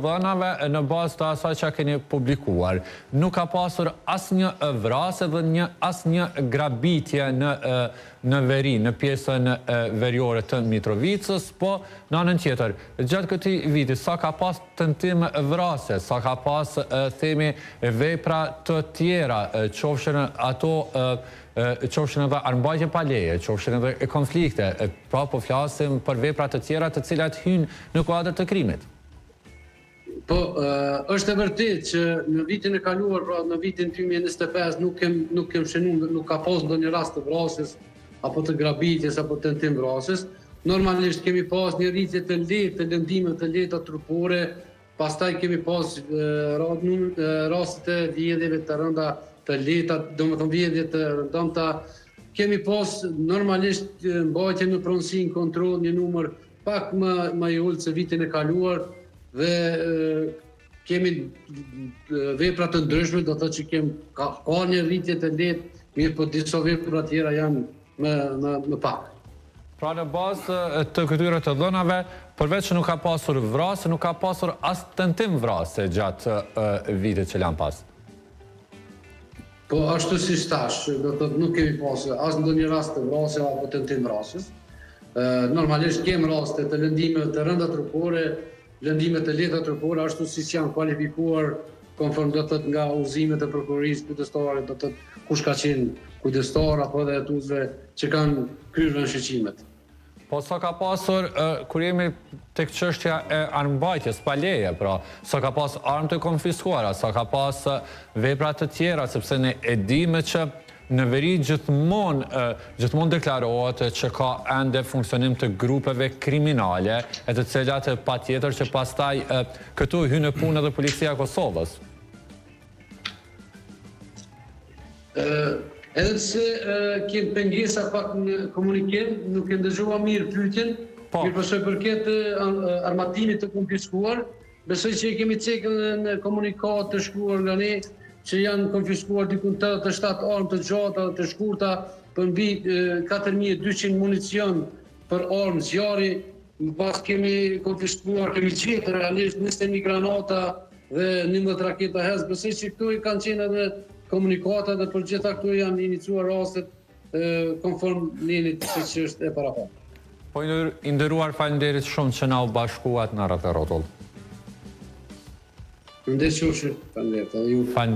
dhënave në bazë të asaj që keni publikuar. Nuk ka pasur asnjë vrasje dhe asnjë grabitje në veri, në pjesën veriore të Mitrovicës, po në anën tjetër. Gjatë këtij viti, sa ka pas tentim vrasje, sa ka pas, themi, vepra të tjera, qofshin ato qofshin edhe armbajtje pa leje, qofshin edhe konflikte, pra po flasim për vepra të tjera të cilat hyjnë në kuadër të krimit. Po, është e vërtet që në vitin e kaluar, pra në vitin 2025, nuk kem shënuar, nuk ka pas ndonjë rast të vrasjes, apo të grabitjes, apo tentim vrasjes. Normalisht kemi pas një rritje të lehtë të lëndimeve të lehta trupore, pastaj kemi pas rastet e vjedhjeve të rënda të lehta, domethënë vjedhje të rëndëmta. Kemi pas normalisht mbajtje në pronësi në kontroll një numër pak më i ulët se vitin e kaluar, dhe kemi vepra të ndryshme, do të thotë që ka një rritje të lehtë, mirë po disa vepra tjera janë më pak. Pra në bazë të këtyre të dhënave, përveç që nuk ka pasur vrasje, nuk ka pasur as tentim vrasje gjatë vitit që lan pas. Po ashtu si thash, do të thotë nuk kemi pasur as ndonjë rast të vrasjes apo tentim vrasjes. Normalisht kemi raste të lëndimeve të rënda trupore, lëndime të lehta trupore, ashtu siç janë kualifikuar konform do të thotë nga udhëzimet e prokurorisë kujdestare, do të thotë kush ka qenë kujdestar apo edhe hetuesve që kanë kryer shëqimet. Po sa ka pasur, kur jemi tek çështja e armbajtjes pa leje, pra, sa ka pas armë të konfiskuara, sa ka pas vepra të tjera, sepse ne e dimë që në veri gjithmonë deklarohet që ka ende funksionim të grupeve kriminale, e të cilat patjetër që pastaj këtu hyn në punë edhe Policia e Kosovës. Edhe se kemë pengesa pak në komunikim, nuk e ndëgjova mirë pyetjen, mirë përse përket armatimit të konfiskuar, besoj që i kemi cekën në komunikat të shkruar nga ne, që janë konfiskuar dikun 87 armë të gjata dhe të shkurta për mbi 4200 municion për armë zjarri. Më pas kemi konfiskuar, kemi gjetur realisht 21 granata dhe 11 raketa HES. Besoj që këtu i kanë qenë edhe komunikata dhe për gjitha këtu janë iniciuar rastet konform ligjit siç është e paraqitur. Po i nderuar, faleminderit shumë që na u bashkuat në Rreth e Rrotull. Faleminderit.